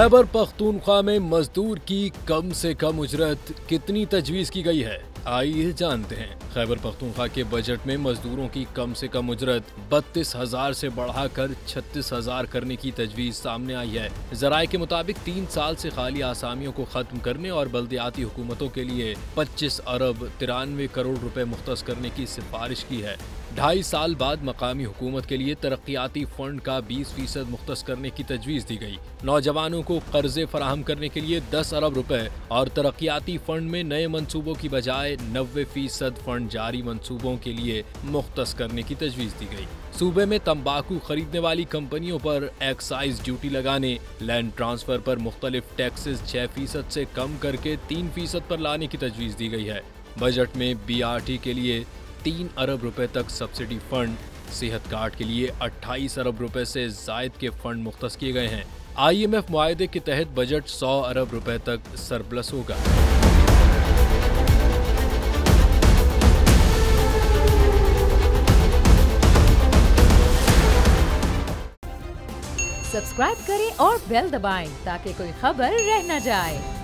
खैबर पख्तूनख्वा में मजदूर की कम से कम उजरत कितनी तजवीज़ की गई है, आइए जानते हैं। खैबर पख्तूनख्वा के बजट में मजदूरों की कम से कम उजरत 32,000 से बढ़ाकर 36,000 करने की तजवीज़ सामने आई है। ज़राए के मुताबिक 3 साल से खाली आसामियों को खत्म करने और बल्दियाती हुकूमतों के लिए 25 अरब 93 करोड़ रुपए मुख्तस करने की सिफारिश की है। 2.5 साल बाद मकामी हुकूमत के लिए तरक्याती फंड का 20% मुख्तस करने की तजवीज़ दी गई। नौजवानों को कर्जे फराहम करने के लिए 10 अरब रुपए और तरक्याती फंड में नए मंसूबों की बजाय 90% फंड जारी मंसूबों के लिए मुख्तस करने की तजवीज़ दी गई। सूबे में तंबाकू खरीदने वाली कंपनियों पर एक्साइज ड्यूटी लगाने, लैंड ट्रांसफर पर मुख्तलिफ टैक्सेस 6% से कम करके 3% पर लाने की तजवीज़ दी गई है। बजट में BRT के लिए 3 अरब रुपए तक सब्सिडी फंड, सेहत कार्ड के लिए 28 अरब रुपए से जायद के फंड मुख्तस किए गए हैं। IMF मुआहदे के तहत बजट 100 अरब रुपए तक सरप्लस होगा। सब्सक्राइब करें और बेल दबाएं ताकि कोई खबर रह न जाए।